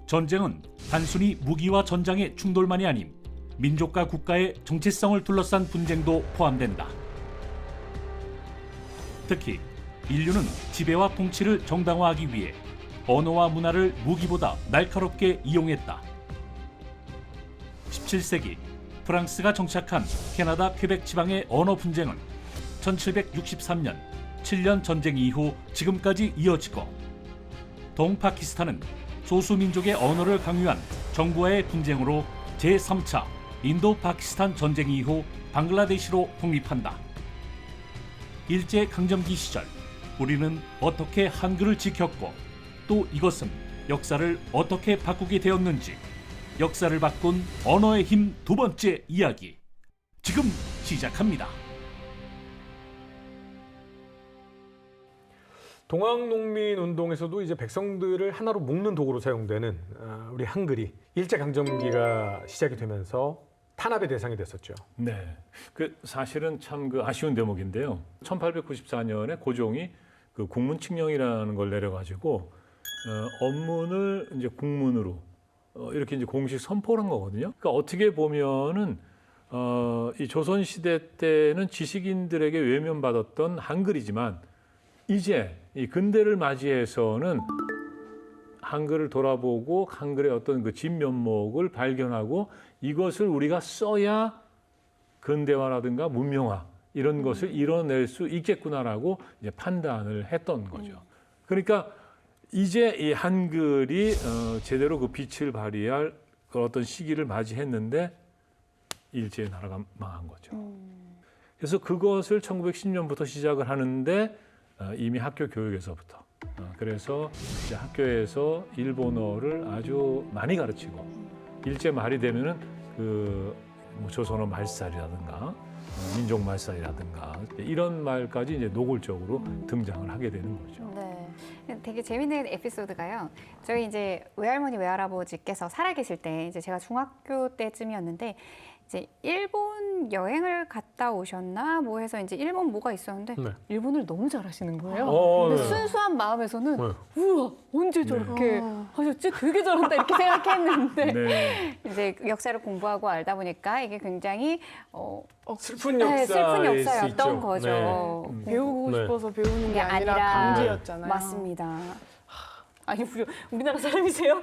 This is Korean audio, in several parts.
전쟁은 단순히 무기와 전장의 충돌만이 아닌 민족과 국가의 정체성을 둘러싼 분쟁도 포함된다. 특히 인류는 지배와 통치를 정당화하기 위해 언어와 문화를 무기보다 날카롭게 이용했다. 17세기 프랑스가 정착한 캐나다 퀘벡 지방의 언어 분쟁은 1763년 7년 전쟁 이후 지금까지 이어지고, 동파키스탄은 소수민족의 언어를 강요한 정부와의 분쟁으로 제3차 인도-파키스탄 전쟁 이후 방글라데시로 독립한다. 일제강점기 시절 우리는 어떻게 한글을 지켰고, 또 이것은 역사를 어떻게 바꾸게 되었는지, 역사를 바꾼 언어의 힘 두 번째 이야기 지금 시작합니다. 동학농민운동에서도 이제 백성들을 하나로 묶는 도구로 사용되는 우리 한글이 일제강점기가 시작이 되면서 탄압의 대상이 됐었죠. 네, 사실은 참 아쉬운 대목인데요. 1894년에 고종이 국문칙령이라는 걸 내려가지고 언문을 이제 국문으로 이렇게 이제 공식 선포를 한 거거든요. 그러니까 어떻게 보면은 이 조선 시대 때는 지식인들에게 외면받았던 한글이지만, 이제 이 근대를 맞이해서는 한글을 돌아보고 한글의 어떤 그 진면목을 발견하고 이것을 우리가 써야 근대화라든가 문명화 이런 것을 이뤄낼 수 있겠구나라고 이제 판단을 했던 거죠. 그러니까 이제 이 한글이 제대로 그 빛을 발휘할 그 어떤 시기를 맞이했는데 일제의 나라가 망한 거죠. 그래서 그것을 1910년부터 시작을 하는데 이미 학교 교육에서부터 그래서 이제 학교에서 일본어를 아주 많이 가르치고, 일제 말이 되면은 뭐 조선어 말살이라든가 민족 말살이라든가 이런 말까지 이제 노골적으로 등장을 하게 되는 거죠. 네, 되게 재밌는 에피소드가요. 저희 이제 외할머니 외할아버지께서 살아계실 때 이제 제가 중학교 때쯤이었는데 이제 일본 여행을 갔다 오셨나 뭐 해서 이제 일본 뭐가 있었는데 네. 일본을 너무 잘하시는 거예요. 근데 네. 순수한 마음에서는 네. 우와 언제 저렇게 하셨지? 되게 잘한다 이렇게 생각했는데 네. 이제 역사를 공부하고 알다 보니까 이게 굉장히 슬픈 네, 슬픈 역사일 수 역사였던 있죠. 거죠. 네. 배우고 네. 싶어서 배우는 게 게 아니라 아니라 강제였잖아요. 맞습니다. 아니 우리나라 사람이세요?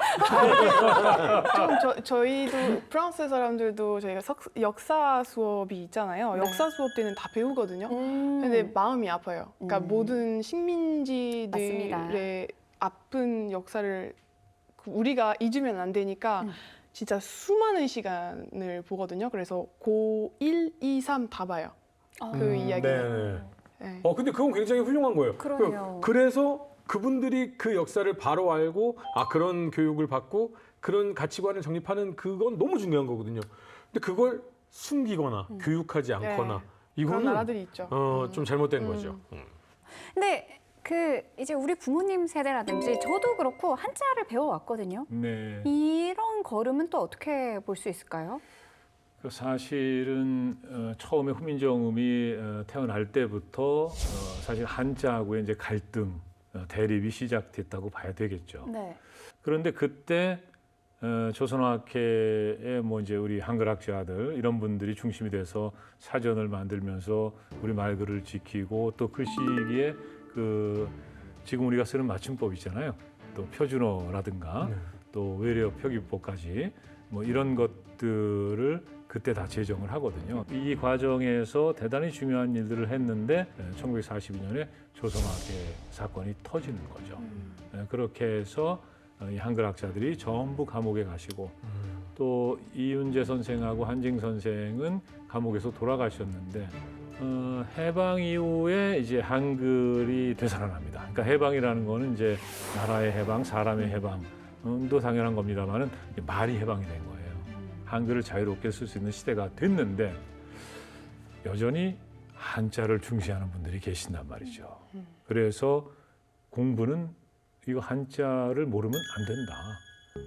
저희도 프랑스 사람들도 저희가 역사 수업이 있잖아요. 네. 역사 수업 때는 다 배우거든요. 근데 마음이 아파요. 그러니까 모든 식민지들의 맞습니다. 아픈 역사를 우리가 잊으면 안 되니까 진짜 수많은 시간을 보거든요. 그래서 고 1, 2, 3 다 봐요. 그 이야기는. 네. 근데 그건 굉장히 훌륭한 거예요. 그러네요. 그래서 그분들이 그 역사를 바로 알고 그런 교육을 받고 그런 가치관을 정립하는 그건 너무 중요한 거거든요. 근데 그걸 숨기거나 교육하지 않거나 그런 이거는 나라들이 있죠. 좀 잘못된 거죠. 근데 이제 우리 부모님 세대라든지 저도 그렇고 한자를 배워왔거든요. 네. 이런 걸음은 또 어떻게 볼 수 있을까요? 사실은 처음에 후민정음이 태어날 때부터 사실 한자하고의 이제 갈등, 대립이 시작됐다고 봐야 되겠죠. 네. 그런데 그때 조선어학회에 뭐 이제 우리 한글학자들 이런 분들이 중심이 돼서 사전을 만들면서 우리 말글을 지키고, 또 그 시기에 지금 우리가 쓰는 맞춤법 있잖아요. 또 표준어라든가 또 외래어 표기법까지 뭐 이런 것들을 그때 다 제정을 하거든요. 이 과정에서 대단히 중요한 일들을 했는데 1942년에 조선어학회 사건이 터지는 거죠. 그렇게 해서 이 한글학자들이 전부 감옥에 가시고, 또 이윤재 선생하고 한징 선생은 감옥에서 돌아가셨는데 해방 이후에 이제 한글이 되살아납니다. 그러니까 해방이라는 거는 이제 나라의 해방, 사람의 해방도 당연한 겁니다만은 말이 해방이 된 거예요. 한글을 자유롭게 쓸 수 있는 시대가 됐는데 여전히 한자를 중시하는 분들이 계신단 말이죠. 그래서 공부는 이거 한자를 모르면 안 된다.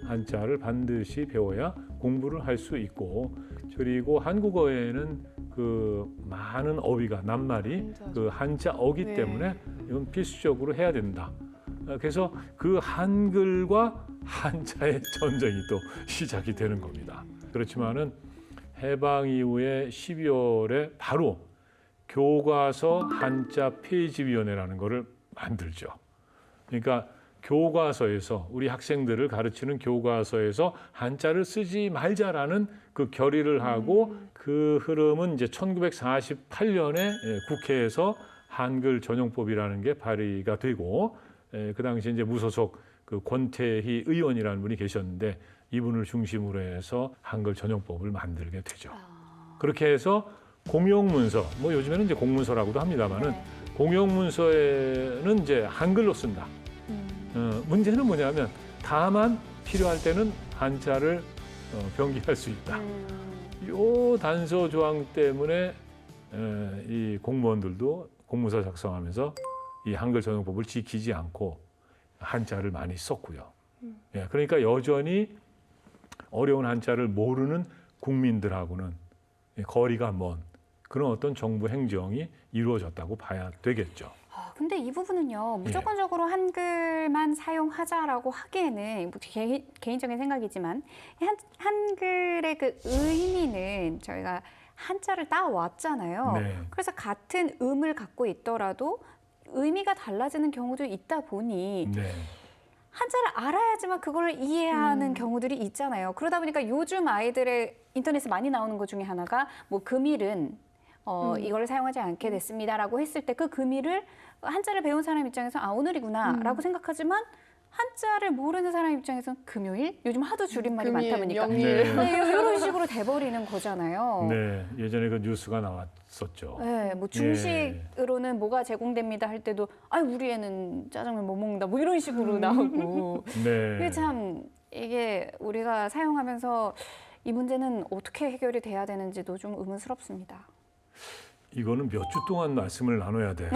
한자를 반드시 배워야 공부를 할 수 있고, 그리고 한국어에는 많은 어휘가 낱말이 한자어기 때문에 이건 필수적으로 해야 된다. 그래서 그 한글과 한자의 전쟁이 또 시작이 되는 겁니다. 그렇지만은 해방 이후에 12월에 바로 교과서 한자 폐지위원회라는 거를 만들죠. 그러니까 교과서에서 우리 학생들을 가르치는 교과서에서 한자를 쓰지 말자라는 그 결의를 하고 그 흐름은 이제 1948년에 국회에서 한글 전용법이라는 게 발의가 되고 그 당시 이제 무소속 그 권태희 의원이라는 분이 계셨는데 이분을 중심으로 해서 한글 전용법을 만들게 되죠. 그렇게 해서 공용문서, 뭐 요즘에는 이제 공문서라고도 합니다만은 네. 공용문서에는 이제 한글로 쓴다. 문제는 뭐냐면 다만 필요할 때는 한자를 병기할 수 있다. 요 단서 조항 때문에 이 공무원들도 공문서 작성하면서 이 한글 전용법을 지키지 않고 한자를 많이 썼고요. 예, 그러니까 여전히 어려운 한자를 모르는 국민들하고는 거리가 먼 그런 어떤 정부 행정이 이루어졌다고 봐야 되겠죠. 근데 이 부분은요, 무조건적으로 한글만 사용하자라고 하기에는 뭐 개인적인 생각이지만 한글의 그 의미는 저희가 한자를 따왔잖아요. 네. 그래서 같은 음을 갖고 있더라도 의미가 달라지는 경우도 있다 보니 네. 한자를 알아야지만 그걸 이해하는 경우들이 있잖아요. 그러다 보니까 요즘 아이들의 인터넷에 많이 나오는 것 중에 하나가 뭐 금일은 이걸 사용하지 않게 됐습니다라고 했을 때 그 금일을 한자를 배운 사람 입장에서 아 오늘이구나라고 생각하지만 한자를 모르는 사람 입장에서는 금요일? 요즘 하도 줄임말이 금일, 많다 보니까 명일. 네. 이런 식으로 돼버리는 거잖아요. 네, 예전에 그 뉴스가 나왔었죠. 네, 뭐 중식으로는 뭐가 제공됩니다 할 때도 아 우리 애는 짜장면 못 먹는다 뭐 이런 식으로 나오고 네. 이게 참 이게 우리가 사용하면서 이 문제는 어떻게 해결이 돼야 되는지도 좀 의문스럽습니다. 이거는 몇 주 동안 말씀을 나눠야 돼.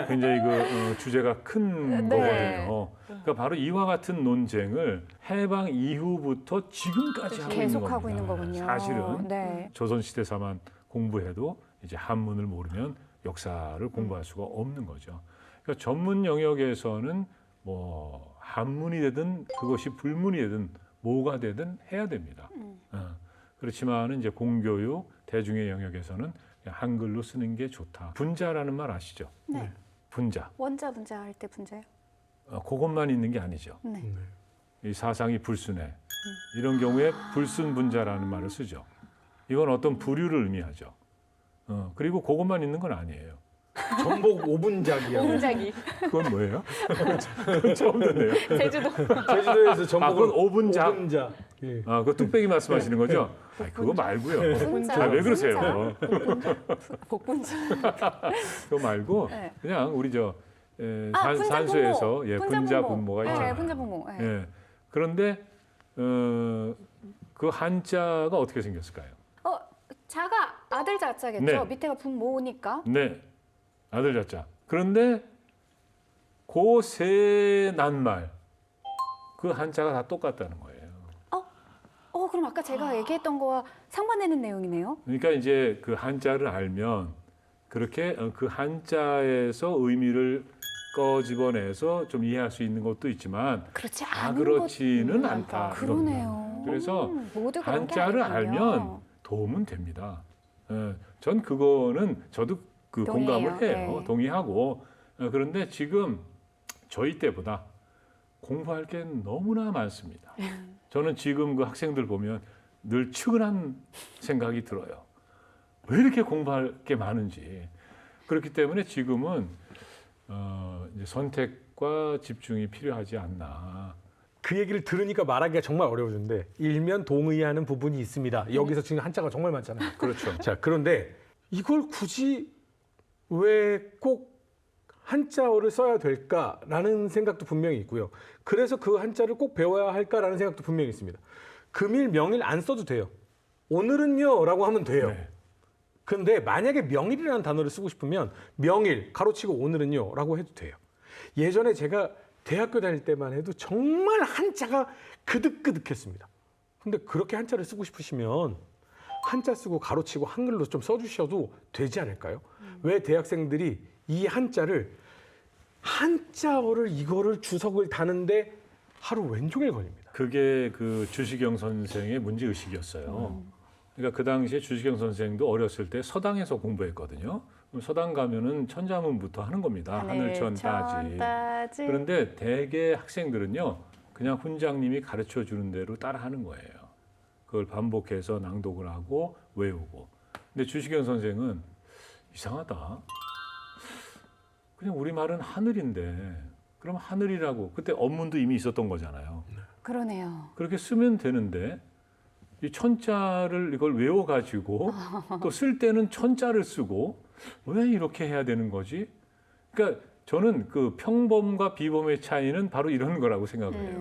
굉장히 그 주제가 큰 네. 거거든요. 그러니까 바로 이와 같은 논쟁을 해방 이후부터 지금까지 하고 있는 계속 겁니다. 하고 있는 거군요. 사실은 네. 조선시대사만 공부해도 이제 한문을 모르면 역사를 공부할 수가 없는 거죠. 그러니까 전문 영역에서는 뭐 한문이 되든 그것이 불문이 되든 뭐가 되든 해야 됩니다. 그렇지만 이제 공교육, 대중의 영역에서는 한글로 쓰는 게 좋다. 분자라는 말 아시죠? 네. 분자. 원자 분자 할 때 분자요? 그것만 있는 게 아니죠. 네. 이 사상이 불순해. 이런 경우에 불순분자라는 말을 쓰죠. 이건 어떤 부류를 의미하죠. 그리고 그것만 있는 건 아니에요. 전복 오분작이야. 오분자기. 그건 뭐예요? 그건 처음 듣네요. 제주도. 제주도에서 전복을 그건 오분작. 오분자. 예. 그 뚝배기 말씀하시는 거죠? 아니, 그거 말고요. 분자. 왜 그러세요? 복분자. 그거 말고 네. 그냥 우리 분자 산수에서 분모. 예, 분자 분모가 있잖아요. 네, 분자 분모. 네. 예. 그런데 그 한자가 어떻게 생겼을까요? 자가 아들 자자겠죠. 네. 밑에가 분모니까. 네, 아들 자자. 그런데 그 세 낱말 그 한자가 다 똑같다는 거예요. 그럼 아까 제가 얘기했던 거와 상반되는 내용이네요. 그러니까 이제 그 한자를 알면 그렇게 그 한자에서 의미를 꺼집어내서 좀 이해할 수 있는 것도 있지만 그렇지 다 않은 그렇지는 것도 않다. 그러네요. 그래서 모두 그런 게 한자를 아니군요. 알면 도움은 됩니다. 전 그거는 저도 그 동의해요. 공감을 해요. 네. 동의하고 그런데 지금 저희 때보다 공부할 게 너무나 많습니다. 저는 지금 그 학생들 보면 늘 측은한 생각이 들어요. 왜 이렇게 공부할 게 많은지. 그렇기 때문에 지금은 이제 선택과 집중이 필요하지 않나. 그 얘기를 들으니까 말하기가 정말 어려워졌는데 일면 동의하는 부분이 있습니다. 여기서 지금 한자가 정말 많잖아요. 그렇죠. 자, 그런데 이걸 굳이 왜 꼭 한자어를 써야 될까라는 생각도 분명히 있고요. 그래서 그 한자를 꼭 배워야 할까라는 생각도 분명히 있습니다. 금일, 명일 안 써도 돼요. 오늘은요 라고 하면 돼요. 네. 근데 만약에 명일이라는 단어를 쓰고 싶으면 명일, 가로치고 오늘은요 라고 해도 돼요. 예전에 제가 대학교 다닐 때만 해도 정말 한자가 그득그득했습니다. 근데 그렇게 한자를 쓰고 싶으시면 한자 쓰고 가로치고 한글로 좀 써주셔도 되지 않을까요? 왜 대학생들이 이 한자를 한자어를 이거를 주석을 다는데 하루 왼종일 걸립니다. 그게 그 주시경 선생의 문제 의식이었어요. 그러니까 그 당시에 주시경 선생도 어렸을 때 서당에서 공부했거든요. 그럼 서당 가면은 천자문부터 하는 겁니다. 하늘천 따지. 따지. 그런데 대개 학생들은요, 그냥 훈장님이 가르쳐 주는 대로 따라하는 거예요. 그걸 반복해서 낭독을 하고 외우고. 근데 주시경 선생은 이상하다. 그냥 우리 말은 하늘인데, 그럼 하늘이라고. 그때 언문도 이미 있었던 거잖아요. 그러네요. 그렇게 쓰면 되는데 이 천자를 이걸 외워가지고 또 쓸 때는 천자를 쓰고 왜 이렇게 해야 되는 거지? 그러니까 저는 그 평범과 비범의 차이는 바로 이런 거라고 생각을 해요.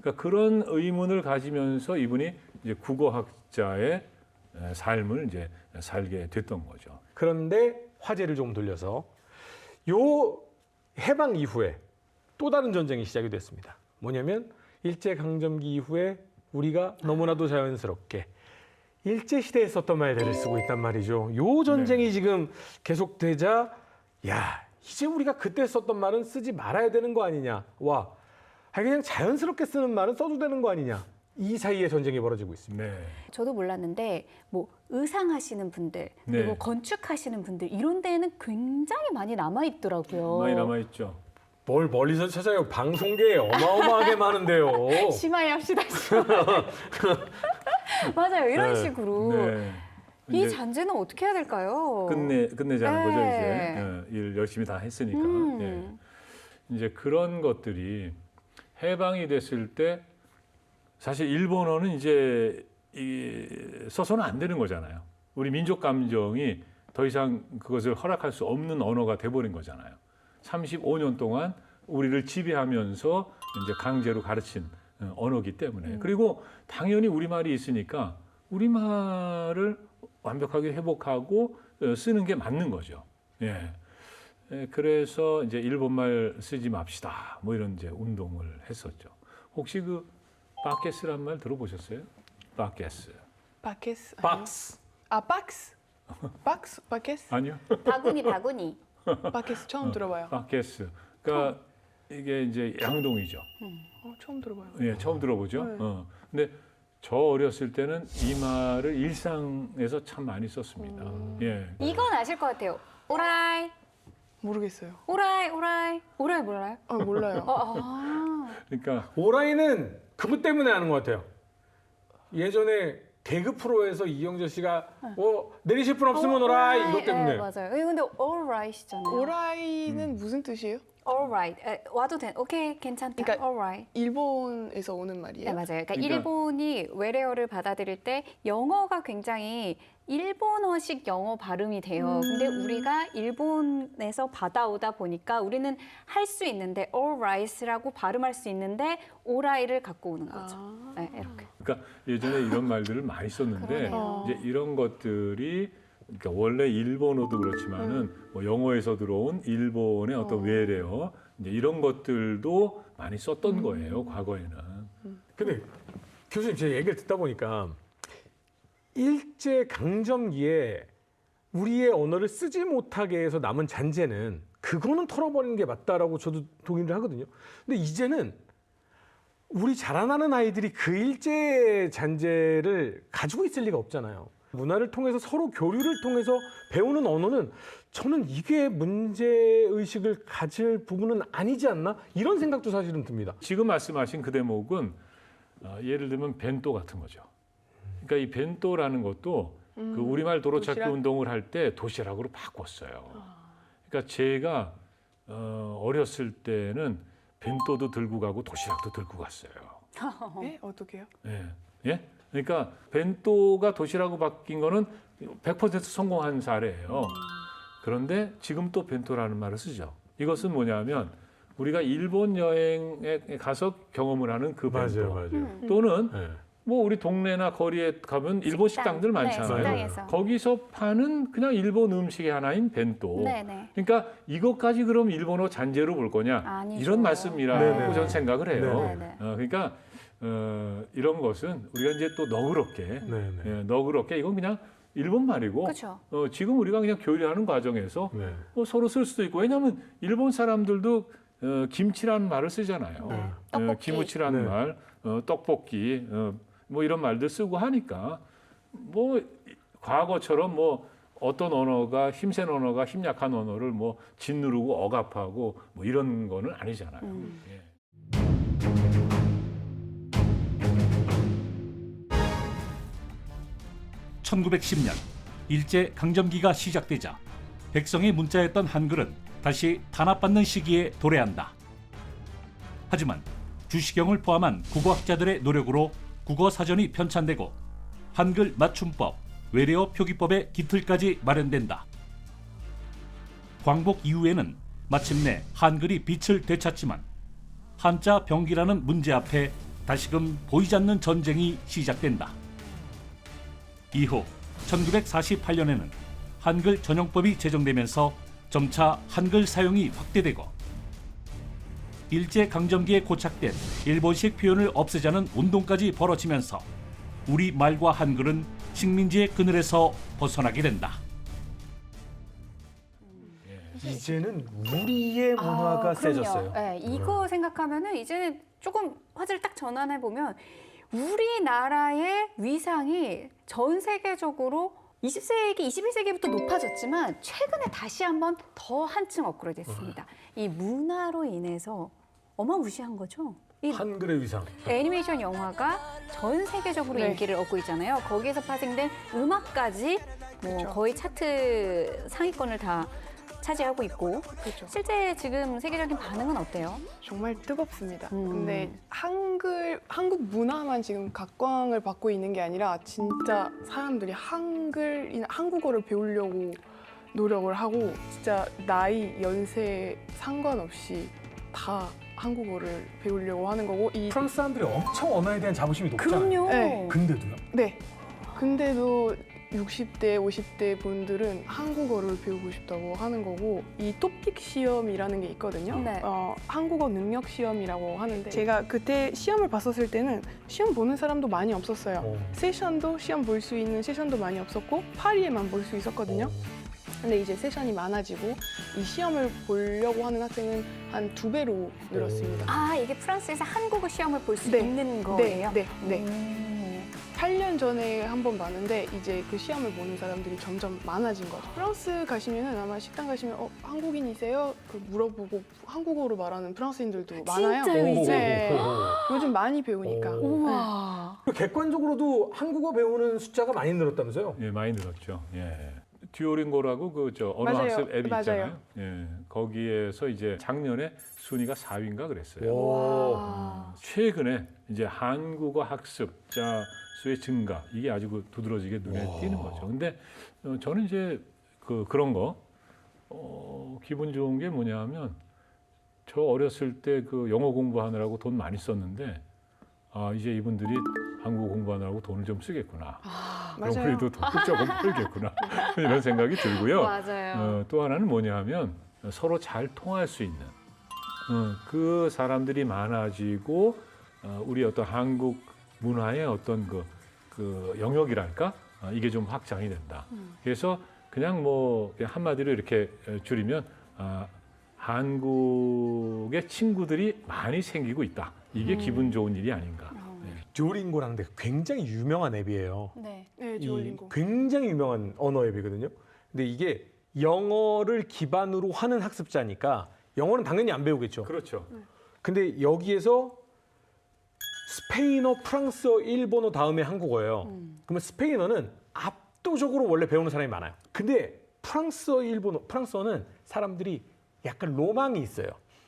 그러니까 그런 의문을 가지면서 이분이 이제 국어학자의 삶을 이제 살게 됐던 거죠. 그런데 화제를 좀 돌려서 요 해방 이후에 또 다른 전쟁이 시작이 됐습니다. 뭐냐면 일제강점기 이후에 우리가 너무나도 자연스럽게 일제시대에 썼던 말들을 쓰고 있단 말이죠. 요 전쟁이 지금 계속되자 야 이제 우리가 그때 썼던 말은 쓰지 말아야 되는 거 아니냐. 와 그냥 자연스럽게 쓰는 말은 써도 되는 거 아니냐. 이 사이에 전쟁이 벌어지고 있습니다. 네. 저도 몰랐는데 뭐 의상하시는 분들 그리고 네. 건축하시는 분들 이런 데에는 굉장히 많이 남아 있더라고요. 많이 남아 있죠. 뭘 멀리서 찾아요. 방송계에 어마어마하게 많은데요. 심하게 합시다. 맞아요. 이런 네. 식으로 네. 이 이제 잔재는 어떻게 해야 될까요? 끝내자는 네. 거죠 이제. 일 열심히 다 했으니까. 예. 이제 그런 것들이 해방이 됐을 때 사실 일본어는 이제 써서는 안 되는 거잖아요. 우리 민족 감정이 더 이상 그것을 허락할 수 없는 언어가 돼버린 거잖아요. 35년 동안 우리를 지배하면서 이제 강제로 가르친 언어기 때문에. 그리고 당연히 우리말이 있으니까 우리말을 완벽하게 회복하고 쓰는 게 맞는 거죠. 예. 그래서 이제 일본말 쓰지 맙시다. 뭐 이런 이제 운동을 했었죠. 혹시 그 바케스란 말 들어보셨어요? 바케스. 바케스. 박스. 아 박스. 박스. 바케스. 아니요. 바구니. 바케스 처음 들어봐요. 바케스. 그러니까 이게 이제 양동이죠. 처음 들어봐요. 예, 처음 들어보죠. 네. 근데 저 어렸을 때는 이 말을 일상에서 참 많이 썼습니다. 예. 이건 아실 것 같아요. 오라이, 모르겠어요. 오라이 몰라요? 몰라요. 그러니까 오라이는 그것 때문에 하는 것 같아요. 예전에 개그 프로에서 이영재 씨가 내리실 분 없으면 오라이 이것 때문에. 네, 맞아요. 근데 alright이잖아요. 오라이는 무슨 뜻이에요? alright. 와도 돼. 오케이, 괜찮다. 그러니까 alright. 일본에서 오는 말이에요? 네, 맞아요. 그러니까 그러니까- 일본이 외래어를 받아들일 때 영어가 굉장히 일본어식 영어 발음이 돼요. 근데 우리가 일본에서 받아오다 보니까 우리는 할 수 있는데 alright라고 발음할 수 있는데 오라이를 갖고 오는 거죠. 네, 이렇게. 그러니까 예전에 이런 말들을 많이 썼는데 그러네요. 이제 이런 것들이 그러니까 원래 일본어도 그렇지만은 뭐 영어에서 들어온 일본의 어떤 외래어 이제 이런 것들도 많이 썼던 거예요 과거에는. 근데 교수님 제 얘기를 듣다 보니까 일제 강점기에 우리의 언어를 쓰지 못하게 해서 남은 잔재는 그거는 털어버리는 게 맞다라고 저도 동의를 하거든요. 근데 이제는 우리 자라나는 아이들이 그 일제 잔재를 가지고 있을 리가 없잖아요. 문화를 통해서 서로 교류를 통해서 배우는 언어는 저는 이게 문제의식을 가질 부분은 아니지 않나? 이런 생각도 사실은 듭니다. 지금 말씀하신 그 대목은 예를 들면 벤또 같은 거죠. 그러니까 이 벤또라는 것도 그 우리말 도로찾기 도시락? 운동을 할 때 도시락으로 바꿨어요. 그러니까 제가 어렸을 때는 벤또도 들고 가고 도시락도 들고 갔어요. 네? 어떻게요? 예. 예? 그러니까 벤또가 도시락으로 바뀐 거는 100% 성공한 사례예요. 그런데 지금 또 벤또라는 말을 쓰죠. 이것은 뭐냐면 우리가 일본 여행에 가서 경험을 하는 그 벤또. 맞아요. 또는 네. 뭐 우리 동네나 거리에 가면 일본 식당들 많잖아요. 네, 식당에서. 거기서 파는 그냥 일본 음식의 하나인 벤또. 네네. 그러니까 이것까지 그럼 일본어 잔재로 볼 거냐? 아니죠. 이런 말씀이라고 네네. 저는 생각을 해요. 네네. 그러니까 이런 것은 우리가 이제 또 너그럽게 네. 너그럽게 이건 그냥 일본 말이고 그렇죠. 지금 우리가 그냥 교류하는 과정에서 네. 서로 쓸 수도 있고 왜냐하면 일본 사람들도 김치라는 말을 쓰잖아요. 네. 떡볶이. 기무치라는 네. 말, 떡볶이 뭐 이런 말들 쓰고 하니까 뭐 과거처럼 뭐 어떤 언어가 힘센 언어가 힘 약한 언어를 뭐 짓누르고 억압하고 뭐 이런 거는 아니잖아요. 예. 1910년 일제 강점기가 시작되자 백성의 문자였던 한글은 다시 탄압받는 시기에 도래한다. 하지만 주시경을 포함한 국어학자들의 노력으로 국어 사전이 편찬되고 한글 맞춤법, 외래어 표기법의 기틀까지 마련된다. 광복 이후에는 마침내 한글이 빛을 되찾지만 한자 병기라는 문제 앞에 다시금 보이지 않는 전쟁이 시작된다. 이후 1948년에는 한글 전용법이 제정되면서 점차 한글 사용이 확대되고 일제강점기에 고착된 일본식 표현을 없애자는 운동까지 벌어지면서 우리 말과 한글은 식민지의 그늘에서 벗어나게 된다. 이제는 우리의 문화가 그럼요. 세졌어요. 네, 이거 생각하면은 이제는 조금 화제를 딱 전환해 보면 우리나라의 위상이 전 세계적으로 20세기, 21세기부터 높아졌지만 최근에 다시 한번 더 한층 업그레이드 됐습니다. 이 문화로 인해서 어마무시한 거죠. 이 한글의 위상. 애니메이션 영화가 전 세계적으로 네. 인기를 얻고 있잖아요. 거기에서 파생된 음악까지 뭐 그렇죠. 거의 차트 상위권을 다 차지하고 있고 그렇죠. 실제 지금 세계적인 반응은 어때요? 정말 뜨겁습니다. 음. 근데 한국 문화만 지금 각광을 받고 있는 게 아니라 진짜 사람들이 한국어를 배우려고 노력을 하고 진짜 나이, 연세 상관없이 다 한국어를 배우려고 하는 거고 프랑스 사람들이 엄청 언어에 대한 자부심이 높잖아요. 그럼요. 네. 근데도요? 네. 근데도 60대, 50대 분들은 한국어를 배우고 싶다고 하는 거고 이 토픽 시험이라는 게 있거든요. 네. 한국어 능력 시험이라고 하는데 제가 그때 시험을 봤었을 때는 시험 보는 사람도 많이 없었어요. 세션도 시험 볼 수 있는 세션도 많이 없었고 파리에만 볼 수 있었거든요. 근데 이제 세션이 많아지고 이 시험을 보려고 하는 학생은 한 2배로 늘었습니다. 아, 이게 프랑스에서 한국어 시험을 볼 수 네. 있는 거예요? 네. 8년 전에 한 번 봤는데 이제 그 시험을 보는 사람들이 점점 많아진 거죠. 프랑스 가시면은 아마 식당 가시면 한국인이세요? 그 물어보고 한국어로 말하는 프랑스인들도 많아요. 진짜요, 이제? 네. 요즘 많이 배우니까. 오. 우와. 객관적으로도 한국어 배우는 숫자가 많이 늘었다면서요? 예, 많이 늘었죠. 예. 듀오링고라고 언어 맞아요. 학습 앱이 맞아요. 있잖아요. 예. 거기에서 이제 작년에 순위가 4위인가 그랬어요. 와. 최근에 이제 한국어 학습자 수의 증가 이게 아주 두드러지게 눈에 띄는 거죠. 근데 저는 이제 그런 거 기분 좋은 게 뭐냐면 저 어렸을 때 그 영어 공부하느라고 돈 많이 썼는데 이제 이분들이 한국어 공부하느라고 돈을 좀 쓰겠구나. 그럼 맞아요. 그래도 돈을 조금 벌겠구나 이런 생각이 들고요. 맞아요. 또 하나는 뭐냐면 서로 잘 통할 수 있는 그 사람들이 많아지고 우리 어떤 한국 문화의 어떤 그 영역이랄까 이게 좀 확장이 된다. 그래서 그냥 뭐 한마디로 이렇게 줄이면 한국의 친구들이 많이 생기고 있다. 이게 기분 좋은 일이 아닌가. 네. 듀오링고라는 데 굉장히 유명한 앱이에요. 네. 네, 이 듀오링고. 굉장히 유명한 언어 앱이거든요. 근데 이게 영어를 기반으로 하는 학습자니까 영어는 당연히 안 배우겠죠. 그렇죠. 근데 여기에서 스페인어, 프랑스어, 일본어 다음에 한국어예요. 그러면 스페인어는 압도적으로 원래 배우는 사람이 많아요. 근데 프랑스어, 일본어, 프랑스어는 사람들이 약간 로망이 있어요.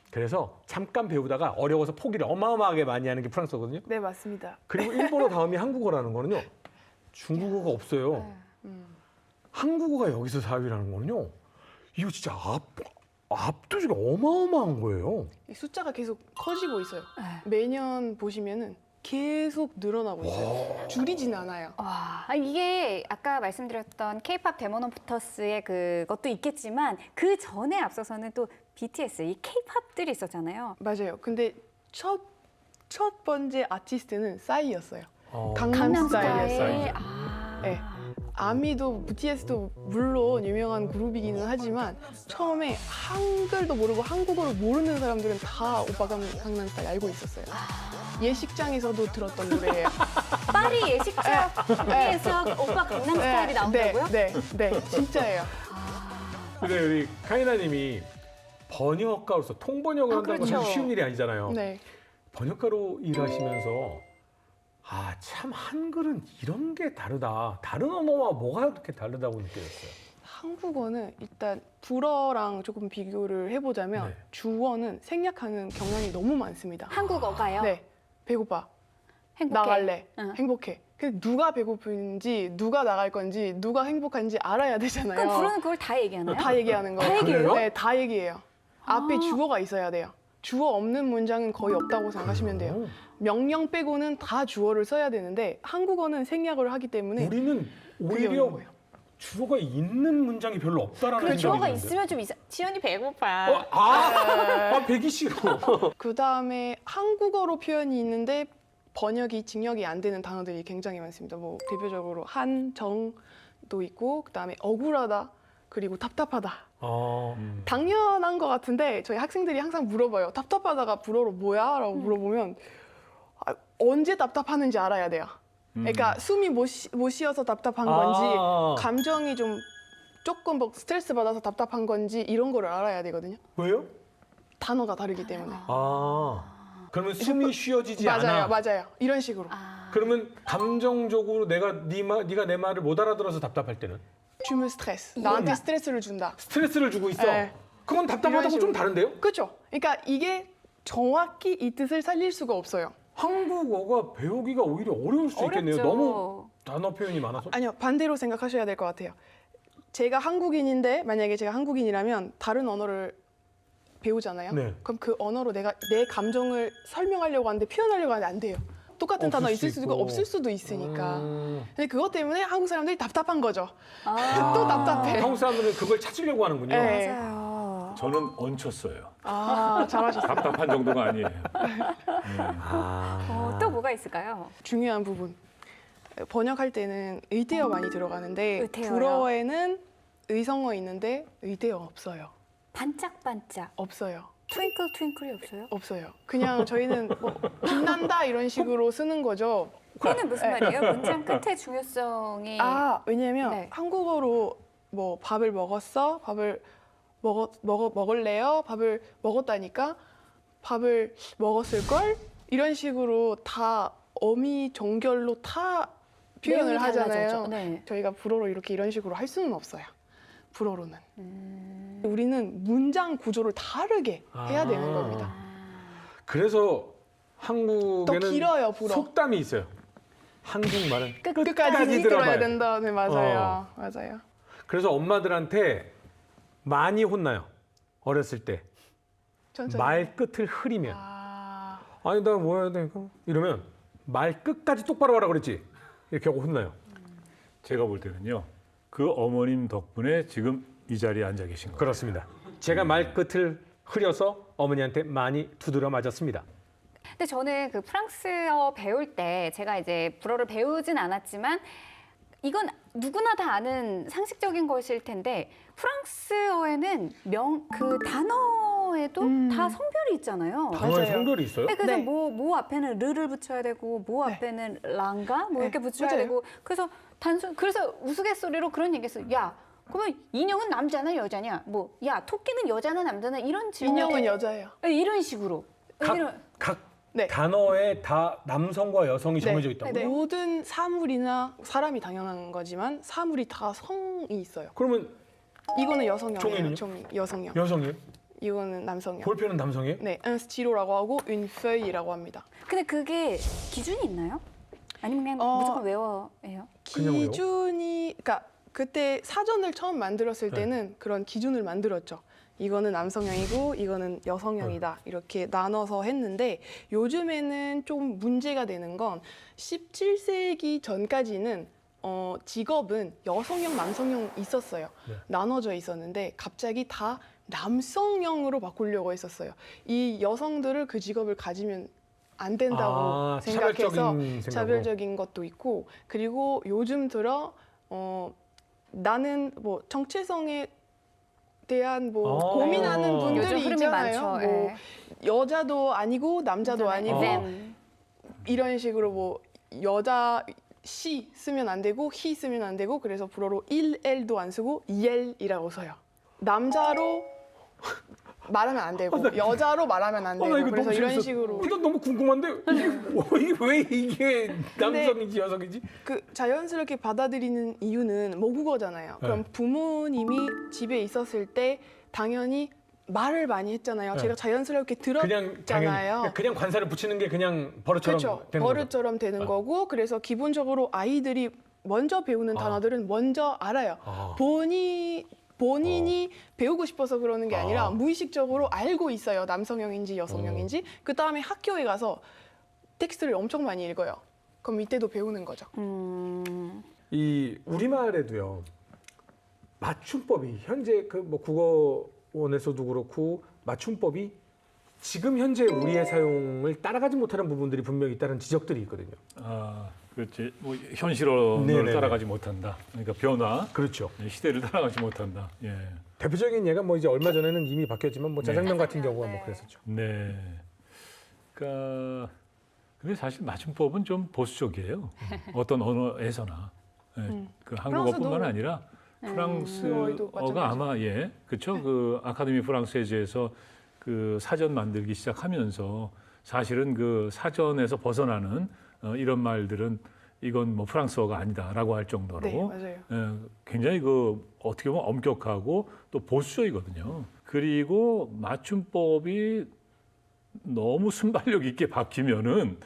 그래서 잠깐 배우다가 어려워서 포기를 어마어마하게 많이 하는 게 프랑스어거든요. 네, 맞습니다. 그리고 일본어 다음이 한국어라는 거는요. 중국어가 없어요. 한국어가 여기서 4위라는 거는요. 이거 진짜 압도적으로 어마어마한 거예요. 이 숫자가 계속 커지고 있어요. 네. 매년 보시면은 계속 늘어나고 있어요. 줄이진 않아요. 와, 이게 아까 말씀드렸던 K-팝 데모노부터스의 그것도 있겠지만 그 전에 앞서서는 또 BTS, 이 K-팝들이 있었잖아요. 맞아요. 근데 첫 번째 아티스트는 싸이였어요. 어. 강남 강남스타일. 스타일이었어요. 스타일. 아. 네. 아미도 BTS도 물론 유명한 그룹이기는 하지만 처음에 한글도 모르고 한국어를 모르는 사람들은 다 오빠 강남 스타일 알고 있었어요. 예식장에서도 들었던 노래예요. 파리 예식장에서 오빠 강남 스타일이 나온다고요? 네, 진짜예요. 근데 우리 카이나님이 번역가로서 통번역을 한다는 건 그렇죠. 사실 쉬운 일이 아니잖아요. 네. 번역가로 일하시면서 참 한글은 이런 게 다르다. 다른 언어와 뭐가 그렇게 다르다고 느껴졌어요. 한국어는 일단 불어랑 조금 비교를 해보자면 네. 주어는 생략하는 경향이 너무 많습니다. 한국어가요? 네, 배고파, 행복해. 나갈래, 응. 행복해. 그 누가 배고픈지, 누가 나갈 건지, 누가 행복한지 알아야 되잖아요. 그럼 불어는 그걸 다 얘기하나요? 다 얘기하는 거예요. 다 얘기해요? 네, 다 얘기해요. 앞에 주어가 있어야 돼요. 주어 없는 문장은 거의 없다고 생각하시면 돼요. 명령 빼고는 다 주어를 써야 되는데 한국어는 생략을 하기 때문에 우리는 그게 오히려 어려운 거예요. 주어가 있는 문장이 별로 없다라는 그 생각이 주어가 드는데. 있으면 좀 지연이 배고파. 배기 싫어. 그 다음에 한국어로 표현이 있는데 번역이 직역이 안 되는 단어들이 굉장히 많습니다. 뭐 대표적으로 한정도 있고 그 다음에 억울하다 그리고 답답하다. 당연한 것 같은데 저희 학생들이 항상 물어봐요. 답답하다가 불어로 뭐야? 라고 물어보면 언제 답답하는지 알아야 돼요. 그러니까 숨이 못 쉬어서 답답한 건지 감정이 좀 조금 뭐 스트레스 받아서 답답한 건지 이런 거를 알아야 되거든요. 왜요? 단어가 다르기 때문에. 그러면 숨이 쉬어지지 않아. 맞아요. 이런 식으로. 그러면 감정적으로 네가 내 말을 못 알아들어서 답답할 때는 주문 스트레스. 나한테 스트레스를 준다. 스트레스를 주고 있어. 네. 그건 답답하다고 이런 좀 식으로. 다른데요? 그렇죠. 그러니까 이게 정확히 이 뜻을 살릴 수가 없어요. 한국어가 배우기가 오히려 어려울 수 있겠네요. 어렵죠. 너무 단어 표현이 많아서. 아니요, 반대로 생각하셔야 될 것 같아요. 제가 한국인인데 만약에 제가 한국인이라면 다른 언어를 배우잖아요. 네. 그럼 그 언어로 내가 내 감정을 설명하려고 하는데 표현하려고 하는데 안 돼요. 똑같은 단어 있을 수도 있고 없을 수도 있으니까. 근데 그것 때문에 한국 사람들이 답답한 거죠. 또 답답해. 한국 사람들은 그걸 찾으려고 하는군요. 네. 맞아요. 저는 얹혔어요. 잘하셨어요. 답답한 정도가 아니에요. 또 뭐가 있을까요? 중요한 부분. 번역할 때는 의대어 많이 들어가는데 의대어요? 불어에는 의성어 있는데 의대어 없어요. 반짝반짝. 없어요. 트윙클 트윙클이 없어요? 없어요. 그냥 저희는 뭐 빛난다 이런 식으로 쓰는 거죠. 그거는 무슨 말이에요? 문장 끝의 중요성이 왜냐면 네. 한국어로 뭐 밥을 먹었어? 밥을 먹을래요? 밥을 먹었다니까? 밥을 먹었을걸? 이런 식으로 다 어미 정결로 다 표현을 내용이 하잖아요. 달라져죠. 네. 저희가 불어로 이런 식으로 할 수는 없어요. 불어로는. 우리는 문장 구조를 다르게 해야 되는 겁니다. 그래서 더 한국에는 길어요, 불어. 속담이 있어요. 한국말은 끝까지 들어야 된다. 네, 맞아요. 어. 맞아요. 그래서 엄마들한테 많이 혼나요. 어렸을 때. 천천히. 말 끝을 흐리면. 아니 나 뭐 해야 돼? 이러면 말 끝까지 똑바로 하라 그랬지. 이렇게 하고 혼나요. 제가 볼 때는요. 그 어머님 덕분에 지금 이 자리에 앉아 계신 거예요. 그렇습니다. 제가 말 끝을 흐려서 어머니한테 많이 두드려 맞았습니다. 근데 저는 그 프랑스어 배울 때 제가 이제 불어를 배우진 않았지만 이건 누구나 다 아는 상식적인 것일 텐데 프랑스어에는 그 단어에도 다 성별이 있잖아요. 단어에 성별이 있어요? 네, 그래서 네. 뭐 앞에는 르를 붙여야 되고 뭐 네. 앞에는 랑가 뭐 네, 이렇게 붙여야 맞아요. 되고 그래서 우스갯소리로 그런 얘기했어요. 야, 그러면 인형은 남자냐 여자냐? 뭐 야, 토끼는 여자나 남자나 이런 질문. 인형은 여자예요. 이런 식으로. 각 네. 단어에 다 남성과 여성이 정해져 있다고요? 네. 모든 사물이나 사람이 당연한 거지만 사물이 다 성이 있어요. 그러면 이거는 여성형이에요. 종이는요? 여성형. 여성이에요? 이거는 남성형. 볼펜은 남성이에요? 네, un stylo라고 하고 une feuille이라고 합니다. 근데 그게 기준이 있나요? 아니면 그냥 무조건 외워요? 그냥 외워? 기준이 그러니까 그때 사전을 처음 만들었을 네. 때는 그런 기준을 만들었죠. 이거는 남성형이고 이거는 여성형이다 이렇게 나눠서 했는데 요즘에는 좀 문제가 되는 건 17세기 전까지는 직업은 여성형, 남성형 있었어요. 네. 나눠져 있었는데 갑자기 다 남성형으로 바꾸려고 했었어요. 이 여성들을 그 직업을 가지면 안 된다고 생각해서 차별적인 생각으로. 차별적인 것도 있고 그리고 요즘 들어 나는 뭐 정체성에 대한 뭐 아. 고민하는 요즘 분들이 흐름이 있잖아요. 많죠. 뭐 예. 여자도 아니고 남자도 아니고 them. 이런 식으로 뭐 여자 she 쓰면 안 되고 he 쓰면 안 되고 그래서 불어로 일도 안 쓰고 ел이라고 써요. 남자로 말하면 안 되고 여자로 말하면 안 되고 나 이거 그래서 너무 이런 재밌어. 식으로 나 너무 궁금한데 이게 왜 이게 남성인지 여성인지? 그 자연스럽게 받아들이는 이유는 모국어잖아요. 그럼 네. 부모님이 집에 있었을 때 당연히 말을 많이 했잖아요. 네. 제가 자연스럽게 그냥 들었잖아요. 당연히 그냥 관사를 붙이는 게 그냥 버릇처럼 그렇죠. 되는 거죠. 버릇처럼 되는 아. 거고 그래서 기본적으로 아이들이 먼저 배우는 아. 단어들은 먼저 알아요. 아. 본인이 배우고 싶어서 그러는 게 아니라 아. 무의식적으로 알고 있어요. 남성형인지 여성형인지. 그 다음에 학교에 가서 텍스트를 엄청 많이 읽어요. 그럼 이때도 배우는 거죠. 이 우리말에도요 맞춤법이 현재 그 뭐 국어원에서도 그렇고 맞춤법이 지금 현재 우리의 사용을 따라가지 못하는 부분들이 분명히 있다는 지적들이 있거든요. 아, 그렇지. 뭐 현실어를 네네네. 따라가지 못한다. 그러니까 변화, 그렇죠. 시대를 따라가지 못한다. 예. 대표적인 예가 뭐 이제 얼마 전에는 이미 바뀌었지만 뭐 짜장면 같은 경우가 뭐 그랬었죠. 네. 그러니까 근데 사실 맞춤법은 좀 보수적이에요. 어떤 언어에서나. 예. 그 한국어뿐만 프랑스도- 아니라 프랑스어도 프랑스어가 아마 예. 그렇죠. 그 아카데미 프랑세즈에서 그 사전 만들기 시작하면서 사실은 그 사전에서 벗어나는 이런 말들은 이건 뭐 프랑스어가 아니다라고 할 정도로 네, 맞아요. 굉장히 그 어떻게 보면 엄격하고 또 보수적이거든요. 그리고 맞춤법이 너무 순발력 있게 바뀌면은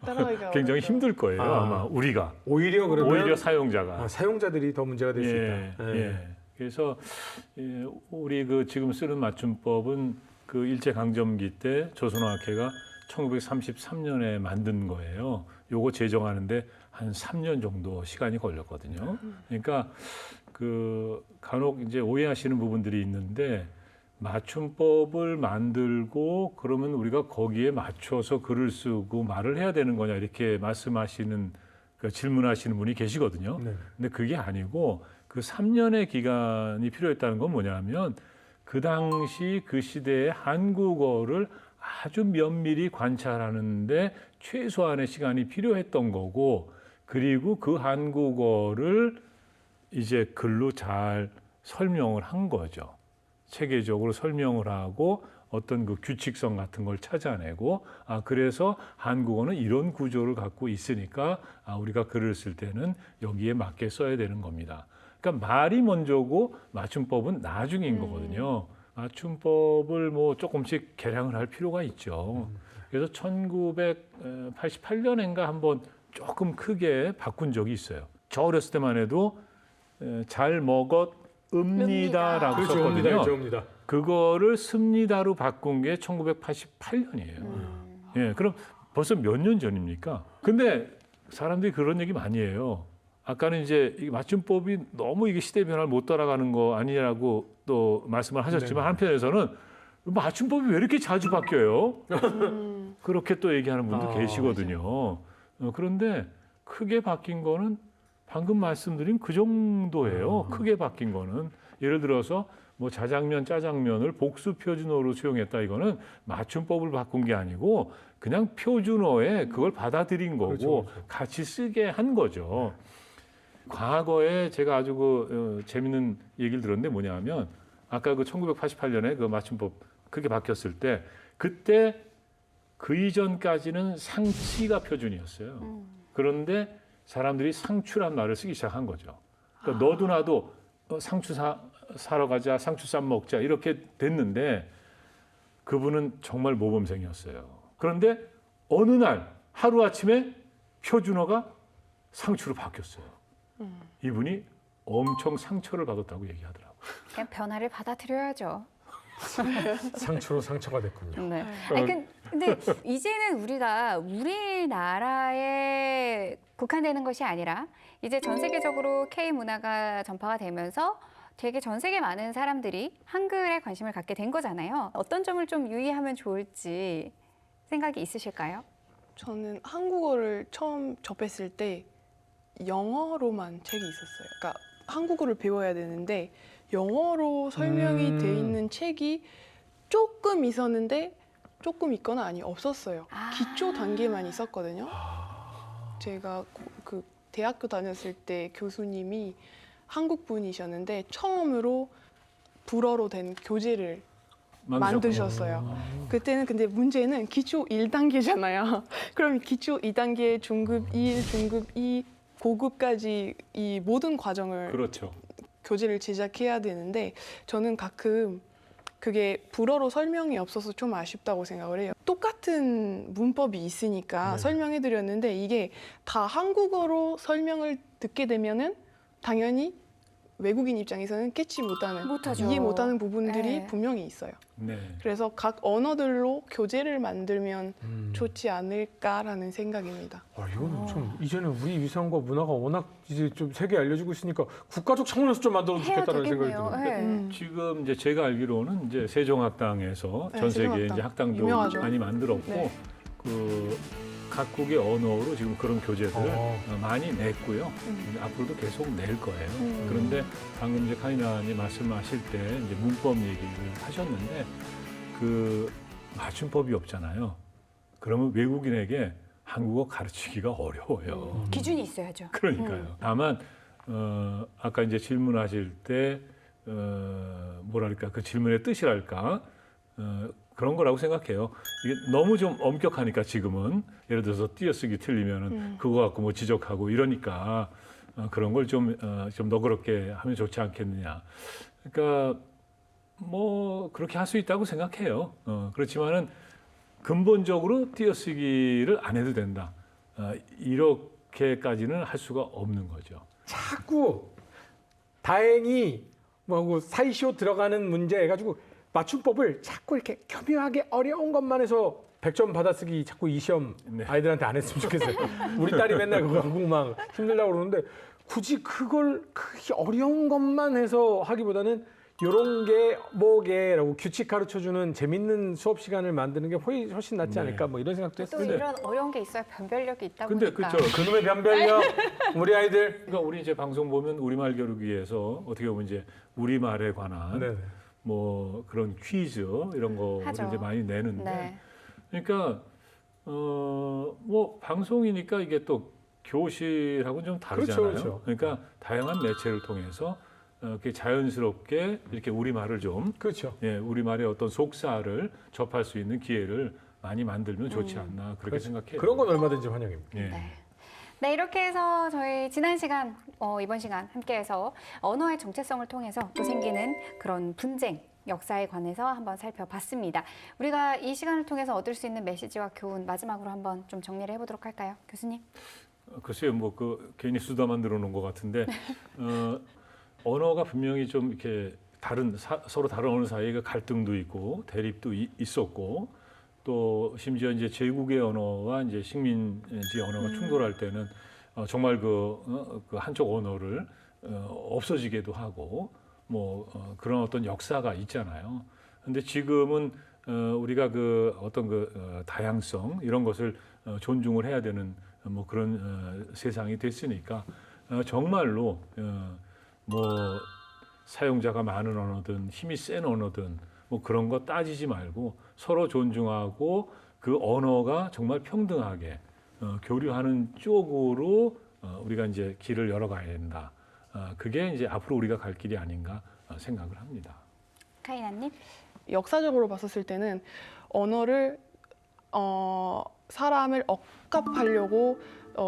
따라가기가 굉장히 어렵죠. 힘들 거예요. 아. 아마 우리가 오히려 그러면 오히려 사용자가 사용자들이 더 문제가 될 수 있다. 예. 그래서 우리 그 지금 쓰는 맞춤법은 그 일제 강점기 때 조선어학회가 1933년에 만든 거예요. 요거 제정하는데 한 3년 정도 시간이 걸렸거든요. 그러니까 그 간혹 이제 오해하시는 부분들이 있는데 맞춤법을 만들고 그러면 우리가 거기에 맞춰서 글을 쓰고 말을 해야 되는 거냐 이렇게 말씀하시는 그 질문하시는 분이 계시거든요. 네. 근데 그게 아니고 그 3년의 기간이 필요했다는 건 뭐냐면 그 당시 그 시대의 한국어를 아주 면밀히 관찰하는데 최소한의 시간이 필요했던 거고 그리고 그 한국어를 이제 글로 잘 설명을 한 거죠. 체계적으로 설명을 하고 어떤 그 규칙성 같은 걸 찾아내고 그래서 한국어는 이런 구조를 갖고 있으니까 우리가 글을 쓸 때는 여기에 맞게 써야 되는 겁니다. 그러니까 말이 먼저고 맞춤법은 나중인 거거든요. 맞춤법을 뭐 조금씩 개량을 할 필요가 있죠. 그래서 1988년인가 한번 조금 크게 바꾼 적이 있어요. 저 어렸을 때만 해도 잘 먹었읍니다라고 그렇죠. 썼거든요. 옵니다. 그거를 습니다로 바꾼 게 1988년이에요. 예, 그럼 벌써 몇 년 전입니까? 근데 사람들이 그런 얘기 많이 해요. 아까는 이제 이 맞춤법이 너무 이게 시대 변화를 못 따라가는 거 아니냐고 또 말씀을 하셨지만 네. 한편에서는 맞춤법이 왜 이렇게 자주 바뀌어요? 그렇게 또 얘기하는 분도 계시거든요. 그런데 크게 바뀐 거는 방금 말씀드린 그 정도예요. 크게 바뀐 거는 예를 들어서 뭐 자장면, 짜장면을 복수 표준어로 수용했다 이거는 맞춤법을 바꾼 게 아니고 그냥 표준어에 그걸 받아들인 거고 그렇죠, 그렇죠. 같이 쓰게 한 거죠. 과거에 제가 아주 재밌는 얘기를 들었는데 뭐냐면 아까 그 1988년에 그 맞춤법 크게 바뀌었을 때 그때 그 이전까지는 상치가 표준이었어요. 그런데 사람들이 상추란 말을 쓰기 시작한 거죠. 그러니까 너도 나도 상추 사러 가자, 상추 쌈 먹자 이렇게 됐는데 그분은 정말 모범생이었어요. 그런데 어느 날 하루아침에 표준어가 상추로 바뀌었어요. 이분이 엄청 상처를 받았다고 얘기하더라고요. 그냥 변화를 받아들여야죠. 상처로 상처가 됐군요. 네. 아니, 근데 이제는 우리가 우리나라에 국한되는 것이 아니라 이제 전 세계적으로 K 문화가 전파가 되면서 되게 전 세계 많은 사람들이 한글에 관심을 갖게 된 거잖아요. 어떤 점을 좀 유의하면 좋을지 생각이 있으실까요? 저는 한국어를 처음 접했을 때 영어로만 책이 있었어요. 그러니까 한국어를 배워야 되는데 영어로 설명이 돼 있는 책이 조금 있었는데 조금 있거나 아니 없었어요. 기초 단계만 있었거든요. 제가 그 대학교 다녔을 때 교수님이 한국 분이셨는데 처음으로 불어로 된 교재를 만드셨어요. 그때는 근데 문제는 기초 1단계잖아요. 그럼 기초 2단계, 중급 1, 중급 2, 고급까지 이 모든 과정을 그렇죠. 교재를 제작해야 되는데 저는 가끔 그게 불어로 설명이 없어서 좀 아쉽다고 생각을 해요. 똑같은 문법이 있으니까 네. 설명해 드렸는데 이게 다 한국어로 설명을 듣게 되면은 당연히 외국인 입장에서는 깨치 못하는, 못하죠. 이해 못하는 부분들이 네. 분명히 있어요. 네. 그래서 각 언어들로 교재를 만들면 좋지 않을까라는 생각입니다. 이거는 좀 이제는 우리 위상과 문화가 워낙 이제 좀 세계에 알려지고 있으니까 국가적 차원에서 좀 만들어 해야 좋겠다는 생각이 되겠네요. 들어요. 네. 지금 이제 제가 알기로는 이제 세종학당에서 네, 전 세계에 세종학당. 이제 학당도 유명하죠. 많이 만들었고 네. 그 각국의 언어로 지금 그런 교재들을 어. 많이 냈고요. 이제 앞으로도 계속 낼 거예요. 음. 그런데 방금 이제 카이나님 말씀하실 때 이제 문법 얘기를 하셨는데 그 맞춤법이 없잖아요. 그러면 외국인에게 한국어 가르치기가 어려워요. 기준이 있어야죠. 그러니까요. 다만 아까 이제 질문하실 때 뭐랄까 그 질문의 뜻이랄까 그런 거라고 생각해요. 이게 너무 좀 엄격하니까 지금은 예를 들어서 띄어쓰기 틀리면은 그거 갖고 뭐 지적하고 이러니까 그런 걸 좀 너그럽게 하면 좋지 않겠느냐. 그러니까 뭐 그렇게 할 수 있다고 생각해요. 그렇지만은 근본적으로 띄어쓰기를 안 해도 된다. 이렇게까지는 할 수가 없는 거죠. 자꾸 다행히 뭐고 사이시오 들어가는 문제 해가지고 맞춤법을 자꾸 이렇게 교묘하게 어려운 것만 해서 100점 받아쓰기 자꾸 이 시험 네. 아이들한테 안 했으면 좋겠어요. 우리 딸이 맨날 그거 하고 막 힘들다고 그러는데 굳이 그걸 그렇게 어려운 것만 해서 하기보다는 이런 게 뭐게라고 규칙 가르쳐주는 재밌는 수업 시간을 만드는 게 훨씬 낫지 네. 않을까 뭐 이런 생각도 또 했어요. 이런 어려운 게 있어야 변별력이 있다 근데 보니까. 그렇죠. 그놈의 변별력 우리 아이들. 그러니까 우리 이제 방송 보면 우리말 교육위에서 어떻게 보면 이제 우리말에 관한 네. 뭐 그런 퀴즈 이런 거를 하죠. 이제 많이 내는데 네. 그러니까 뭐 방송이니까 이게 또 교실하고는 좀 다르잖아요. 그렇죠. 그러니까 다양한 매체를 통해서 이렇게 자연스럽게 이렇게 우리말을 좀 그렇죠. 우리말의 어떤 속사를 접할 수 있는 기회를 많이 만들면 좋지 않나 그렇게 생각해요. 그런 건 얼마든지 환영입니다. 예. 네. 네, 이렇게 해서 저희 지난 시간, 이번 시간 함께해서 언어의 정체성을 통해서 또 생기는 그런 분쟁, 역사에 관해서 한번 살펴봤습니다. 우리가 이 시간을 통해서 얻을 수 있는 메시지와 교훈 마지막으로 한번 좀 정리를 해보도록 할까요, 교수님? 글쎄요, 뭐 그 괜히 수다 만들어 놓은 것 같은데 언어가 분명히 좀 이렇게 서로 다른 언어 사이에 그 갈등도 있고 대립도 있었고 또 심지어 이제 제국의 언어와 이제 식민지 언어가 충돌할 때는 정말 그 한쪽 언어를 없어지게도 하고 뭐 그런 어떤 역사가 있잖아요. 근데 지금은 우리가 그 어떤 그 다양성 이런 것을 존중을 해야 되는 뭐 그런 세상이 됐으니까 정말로 뭐 사용자가 많은 언어든 힘이 센 언어든 뭐 그런 거 따지지 말고 서로 존중하고 그 언어가 정말 평등하게 교류하는 쪽으로 우리가 이제 길을 열어가야 된다. 그게 이제 앞으로 우리가 갈 길이 아닌가 생각을 합니다. 카이나님? 역사적으로 봤었을 때는 언어를 사람을 억압하려고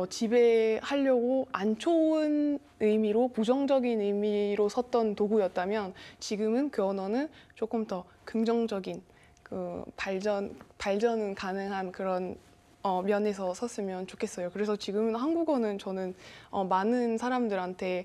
지배하려고 안 좋은 의미로 부정적인 의미로 썼던 도구였다면 지금은 그 언어는 조금 더 긍정적인 그 발전은 가능한 그런 면에서 썼으면 좋겠어요. 그래서 지금은 한국어는 저는 많은 사람들한테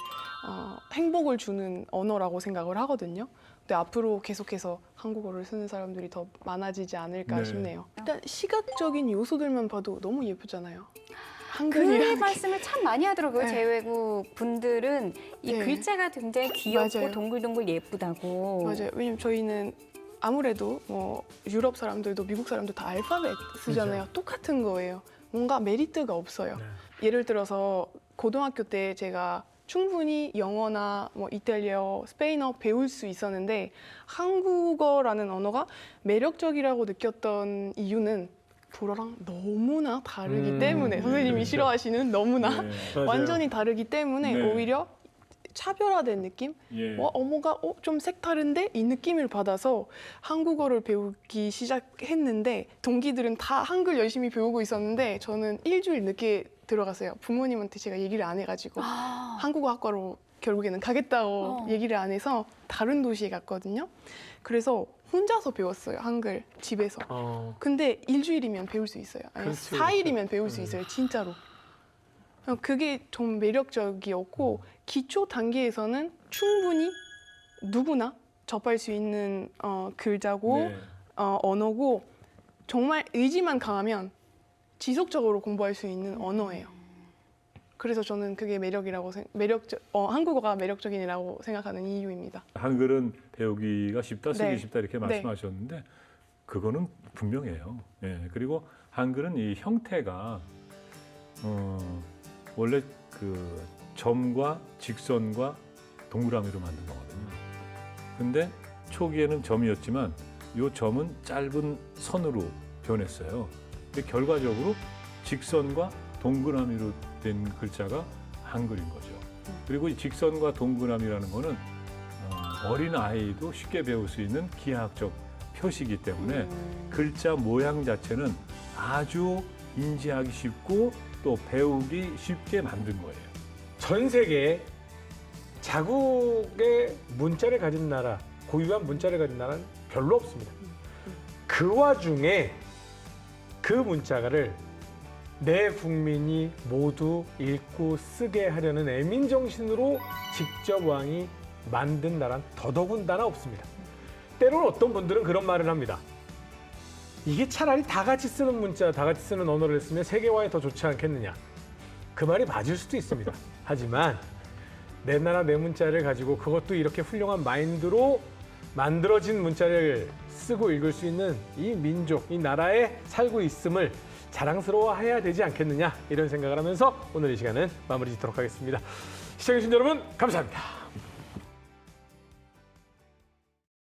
행복을 주는 언어라고 생각을 하거든요. 근데 앞으로 계속해서 한국어를 쓰는 사람들이 더 많아지지 않을까 네. 싶네요. 일단 시각적인 요소들만 봐도 너무 예쁘잖아요. 그 한글이라는 게. 말씀을 참 많이 하더라고요. 네. 제외국 분들은 이 네. 글자가 굉장히 귀엽고 맞아요. 동글동글 예쁘다고. 맞아요. 왜냐면 저희는 아무래도 뭐 유럽 사람들도 미국 사람도 다 알파벳 쓰잖아요. 똑같은 거예요. 뭔가 메리트가 없어요. 네. 예를 들어서 고등학교 때 제가 충분히 영어나 뭐 이탈리아어, 스페인어 배울 수 있었는데 한국어라는 언어가 매력적이라고 느꼈던 이유는 불어랑 너무나 다르기 때문에 선생님이 그렇죠. 싫어하시는 너무나 네. 완전히 다르기 때문에 네. 오히려 차별화된 느낌? 예. 어머가 좀 색다른데? 이 느낌을 받아서 한국어를 배우기 시작했는데 동기들은 다 한글 열심히 배우고 있었는데 저는 일주일 늦게 들어갔어요. 부모님한테 제가 얘기를 안 해가지고 한국어 학과로 결국에는 가겠다고 얘기를 안 해서 다른 도시에 갔거든요. 그래서 혼자서 배웠어요, 한글 집에서. 근데 일주일이면 배울 수 있어요. 아니, 그렇죠, 4일이면 배울 수 있어요, 진짜로. 그게 좀 매력적이었고 기초 단계에서는 충분히 누구나 접할 수 있는 글자고 네. 언어고 정말 의지만 강하면 지속적으로 공부할 수 있는 언어예요. 그래서 저는 그게 한국어가 매력적이라고 생각하는 이유입니다. 한글은 배우기가 쉽다, 쓰기 네. 쉽다 이렇게 네. 말씀하셨는데 그거는 분명해요. 예. 그리고 한글은 이 형태가 원래 그 점과 직선과 동그라미로 만든 거거든요. 근데 초기에는 점이었지만 이 점은 짧은 선으로 변했어요. 근데 결과적으로 직선과 동그라미로 된 글자가 한글인 거죠. 그리고 이 직선과 동그라미라는 거는 어린 아이도 쉽게 배울 수 있는 기하학적 표시이기 때문에 글자 모양 자체는 아주 인지하기 쉽고 또 배우기 쉽게 만든 거예요. 전 세계에 자국의 문자를 가진 나라, 고유한 문자를 가진 나라는 별로 없습니다. 그 와중에 그 문자를 내 국민이 모두 읽고 쓰게 하려는 애민정신으로 직접 왕이 만든 나라는 더더군다나 없습니다. 때로는 어떤 분들은 그런 말을 합니다. 이게 차라리 다 같이 쓰는 문자, 다 같이 쓰는 언어를 쓰면 세계화에 더 좋지 않겠느냐. 그 말이 맞을 수도 있습니다. 하지만 내 나라 내 문자를 가지고 그것도 이렇게 훌륭한 마인드로 만들어진 문자를 쓰고 읽을 수 있는 이 민족, 이 나라에 살고 있음을 자랑스러워해야 되지 않겠느냐 이런 생각을 하면서 오늘 이 시간은 마무리 짓도록 하겠습니다. 시청해주신 여러분 감사합니다.